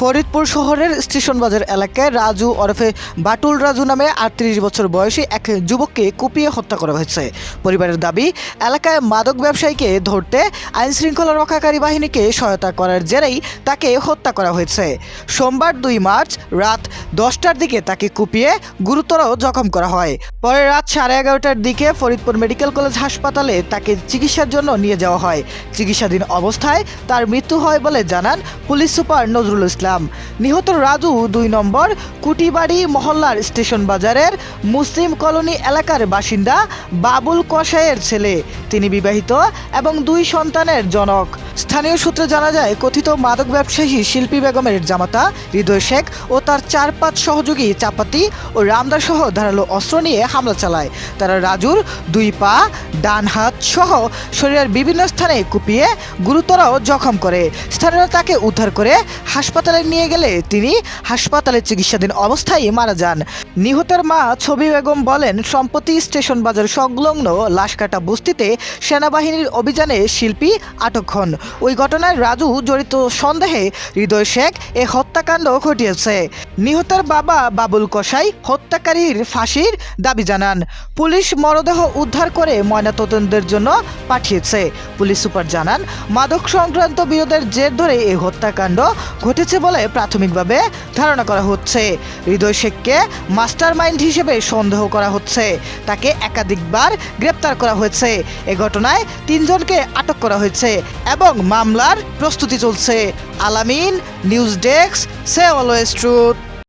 ফরিদপুর শহরের স্টেশন বাজার এলাকায় রাজু ওরফে বাটুল রাজু নামে ৩৮ বছর বয়সী এক যুবককে কুপিয়ে হত্যা করা হয়েছে। পরিবারের দাবি, এলাকায় মাদক ব্যবসায়ীকে ধরতে আইনশৃঙ্খলা রক্ষাকারী বাহিনীকে সহায়তা করার জেরেই তাকে হত্যা করা হয়েছে। সোমবার ২ মার্চ রাত ১০টার দিকে তাকে কুপিয়ে গুরুতর জখম করা হয়। পরে রাত 11:30টার দিকে ফরিদপুর মেডিকেল কলেজ হাসপাতালে তাকে চিকিৎসার জন্য নিয়ে যাওয়া হয়। চিকিৎসাধীন অবস্থায় তার মৃত্যু হয় বলে জানান পুলিশ সুপার নজরুল ইসলাম। নিহত রাজু ২ নম্বর কুটিবাড়ি মহল্লার স্টেশন বাজারের মুসলিম কলোনি এলাকার বাসিন্দা বাবুল কসাইয়ের ছেলে। তিনি বিবাহিত এবং ২ সন্তানের জনক। স্থানীয় সূত্রে জানা যায়, কথিত মাদক ব্যবসায়ী শিল্পী বেগমের জামাতা হৃদয় শেখ ও তার ৪-৫ সহযোগী চাপাতি ও রামদার সহ ধারালো অস্ত্র নিয়ে হামলা চালায়। তারা রাজুর ২ পা, ডান হাত সহ শরীরের বিভিন্ন স্থানে কুপিয়ে গুরুতর জখম করে। স্থানীয়রা তাকে উদ্ধার করে হাসপাতালে নিয়ে গেলে তিনি হাসপাতালে চিকিৎসাধীন অবস্থায় মারা যান। নিহতের মা ছবি বেগম বলেন, সম্প্রতি স্টেশন বাজার সংলগ্ন লাশকাটা বস্তিতে সেনাবাহিনীর অভিযানে শিল্পী আটক হন। ওই ঘটনায় রাজু জড়িত সন্দেহে হৃদয় শেখ এ হত্যাকাণ্ড ঘটিয়েছে। নিহতের বাবা বাবুল কসাই হত্যাকারীর ফাঁসির দাবি জানান। পুলিশ মরদেহ উদ্ধার করে ময়নাতদন্তের জন্য পাঠিয়েছে। পুলিশ সুপার জানান, মাদক সংক্রান্ত বিরোধের জের ধরে এই হত্যাকাণ্ড ঘটেছে বলে প্রাথমিকভাবে ধারণা করা হচ্ছে। হৃদয় শেখকে মাস্টার মাইন্ড হিসেবে সন্দেহ করা হচ্ছে। তাকে একাধিকবার গ্রেপ্তার করা হয়েছে। এ ঘটনায় ৩ জনকে আটক করা হয়েছে এবং মামলার প্রস্তুতি চলছে। আলামিন, নিউজ ডেস্ক, সে অলওয়েজ ট্রুথ।